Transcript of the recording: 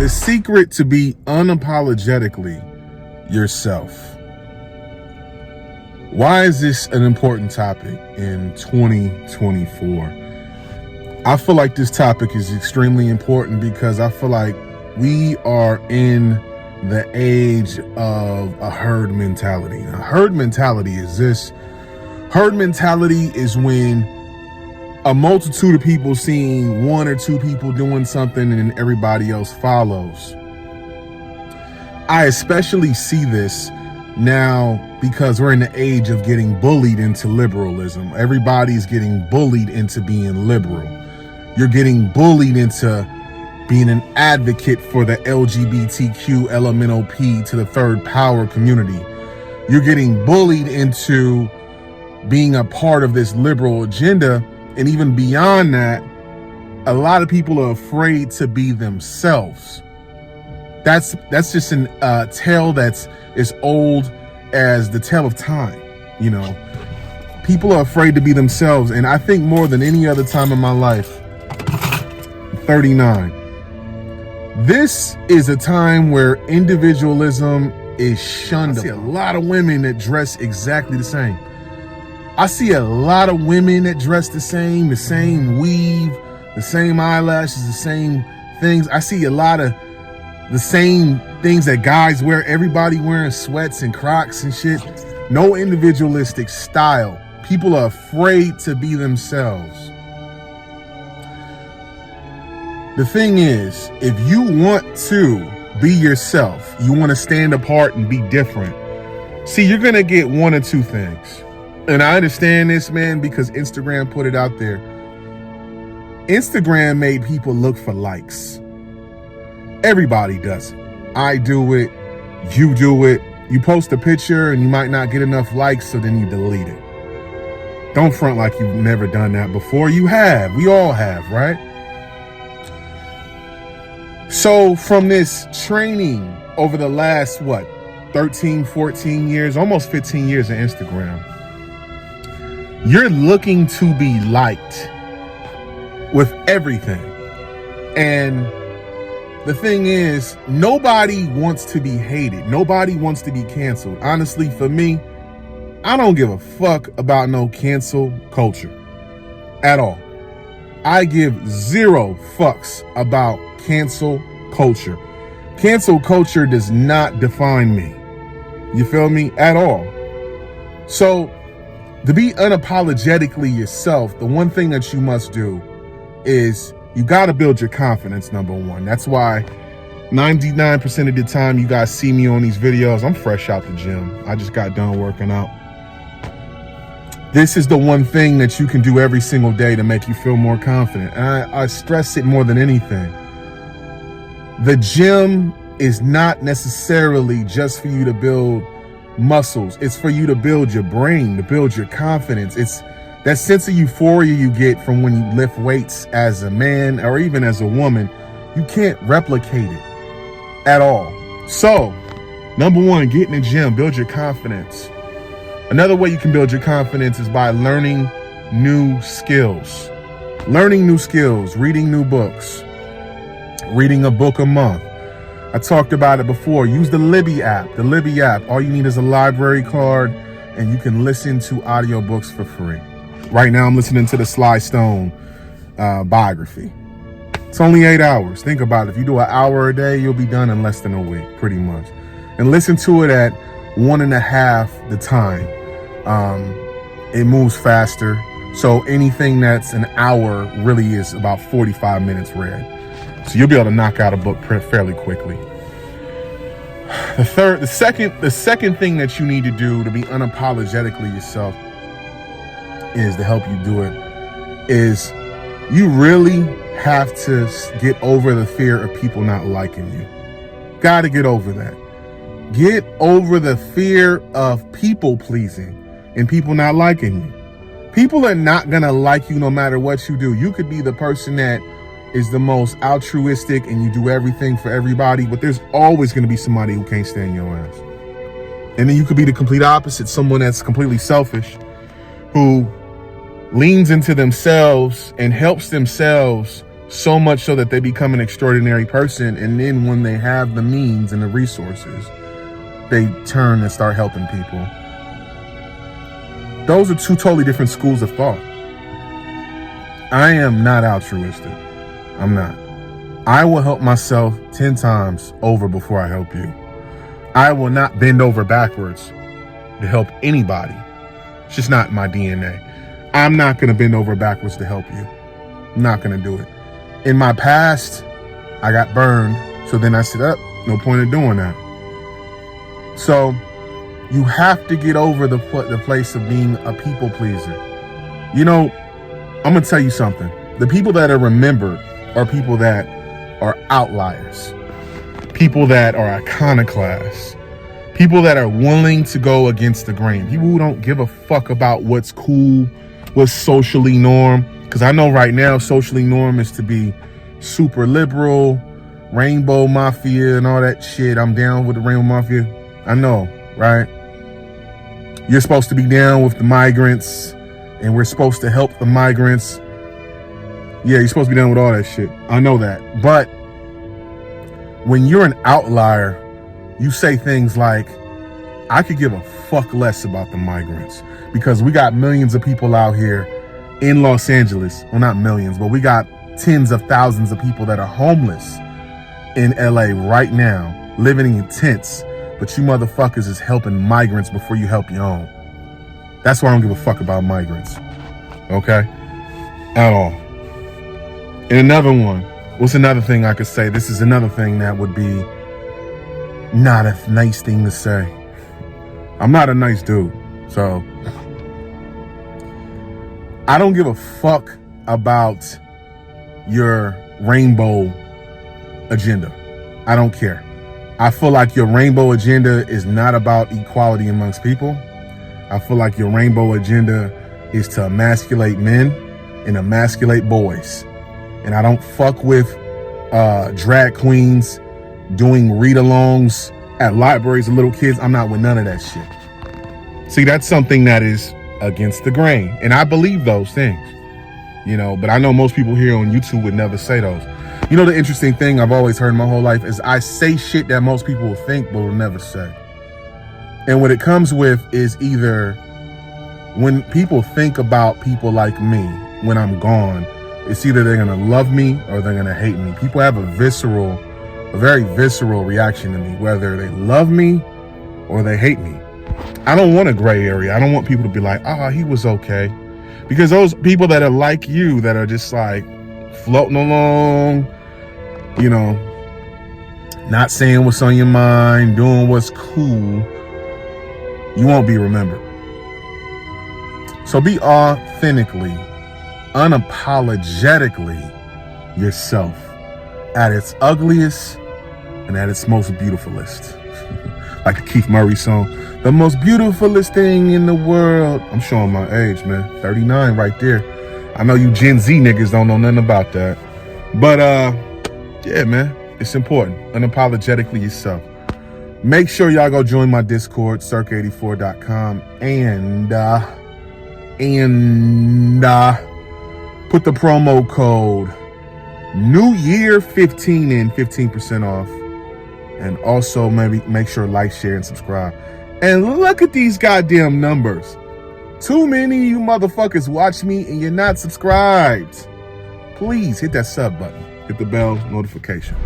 The secret to be unapologetically yourself. Why is this an important topic in 2024? I feel like this topic is extremely important because I feel like we are in the age of a herd mentality. A herd mentality is this. Herd mentality is when a multitude of people seeing one or two people doing something and everybody else follows. I especially see this now because we're in the age of getting bullied into liberalism. Everybody's getting bullied into being liberal. You're getting bullied into being an advocate for the LGBTQ elemental P to the third power community. You're getting bullied into being a part of this liberal agenda. And even beyond that, a lot of people are afraid to be themselves. That's just a tale that's as old as the tale of time. You know, people are afraid to be themselves. And I think more than any other time in my life, 39, this is a time where individualism is shunned. I see a lot of women that dress exactly the same. I see a lot of women that dress the same weave, the same eyelashes, the same things. I see a lot of the same things that guys wear, everybody wearing sweats and Crocs and shit. No individualistic style. People are afraid to be themselves. The thing is, if you want to be yourself, you want to stand apart and be different, see, you're going to get one or two things. And I understand this, man, because Instagram put it out there. Instagram made people look for likes. Everybody does it. I do it. You do it. You post a picture and you might not get enough likes, so then you delete it. Don't front like you've never done that before. You have. We all have, right? So from this training over the last, 13, 14 years, almost 15 years of Instagram, you're looking to be liked with everything. And the thing is, nobody wants to be hated. Nobody wants to be canceled. Honestly, for me, I don't give a fuck about no cancel culture at all. I give zero fucks about cancel culture. Cancel culture does not define me. You feel me? At all. So, to be unapologetically yourself, the one thing that you must do is you got to build your confidence, number one. That's why 99% of the time you guys see me on these videos, I'm fresh out the gym. I just got done working out. This is the one thing that you can do every single day to make you feel more confident. And I stress it more than anything. The gym is not necessarily just for you to build muscles. It's for you to build your brain, to build your confidence. It's that sense of euphoria you get from when you lift weights as a man or even as a woman. You can't replicate it at all. So, number one, get in the gym, build your confidence. Another way you can build your confidence is by learning new skills. Learning new skills, reading new books, reading a book a month. I talked about it before. Use the Libby app. The Libby app. All you need is a library card and you can listen to audiobooks for free. Right now I'm listening to the Sly Stone biography. It's only 8 hours. Think about it. If you do an hour a day, you'll be done in less than a week, pretty much. And listen to it at 1.5 the time. It moves faster. So anything that's an hour really is about 45 minutes read. So you'll be able to knock out a book fairly quickly. The second thing that you need to do to be unapologetically yourself is to help you do it is you really have to get over the fear of people not liking you. Got to get over that. Get over the fear of people pleasing and people not liking you. People are not going to like you no matter what you do. You could be the person that is the most altruistic and you do everything for everybody, but there's always going to be somebody who can't stand your ass. And then you could be the complete opposite, someone that's completely selfish, who leans into themselves and helps themselves so much so that they become an extraordinary person. And then when they have the means and the resources, they turn and start helping people. Those are two totally different schools of thought. I am not altruistic. I'm not. I will help myself 10 times over before I help you. I will not bend over backwards to help anybody. It's just not my DNA. I'm not going to bend over backwards to help you. I'm not going to do it. In my past, I got burned. So then I said, no point in doing that. So you have to get over the place of being a people pleaser. You know, I'm going to tell you something. The people that are remembered are people that are outliers. People that are iconoclasts. People that are willing to go against the grain. People who don't give a fuck about what's cool, what's socially norm. Because I know right now socially norm is to be super liberal, rainbow mafia and all that shit. I'm down with the rainbow mafia. I know, right? You're supposed to be down with the migrants and we're supposed to help the migrants. Yeah, you're supposed to be down with all that shit. I know that. But when you're an outlier, you say things like, I could give a fuck less about the migrants because we got millions of people out here in Los Angeles. Well, not millions, but we got tens of thousands of people that are homeless in LA right now, living in tents. But you motherfuckers is helping migrants before you help your own. That's why I don't give a fuck about migrants. Okay? At all. And another one. What's another thing I could say? This is another thing that would be not a nice thing to say. I'm not a nice dude. So I don't give a fuck about your rainbow agenda. I don't care. I feel like your rainbow agenda is not about equality amongst people. I feel like your rainbow agenda is to emasculate men and emasculate boys. And I don't fuck with drag queens doing read-alongs at libraries of little kids. I'm not with none of that shit. See, that's something that is against the grain. And I believe those things, you know, but I know most people here on YouTube would never say those. You know, the interesting thing I've always heard my whole life is I say shit that most people will think but will never say. And what it comes with is either when people think about people like me, when I'm gone, it's either they're going to love me or they're going to hate me. People have a very visceral reaction to me, whether they love me or they hate me. I don't want a gray area. I don't want people to be like, he was okay. Because those people that are like you, that are just like floating along, you know, not saying what's on your mind, doing what's cool, you won't be remembered. So be authentically, unapologetically yourself at its ugliest and at its most beautifulest. Like the Keith Murray song, the most beautifulest thing in the world. I'm showing my age, man. 39 right there. I know you Gen Z niggas don't know nothing about that. But yeah, man, it's important. Unapologetically yourself. Make sure y'all go join my Discord, circa84.com, and put the promo code New Year 15 in, 15% off. And also maybe make sure like, share, and subscribe. And look at these goddamn numbers. Too many of you motherfuckers watch me and you're not subscribed. Please hit that sub button. Hit the bell notification.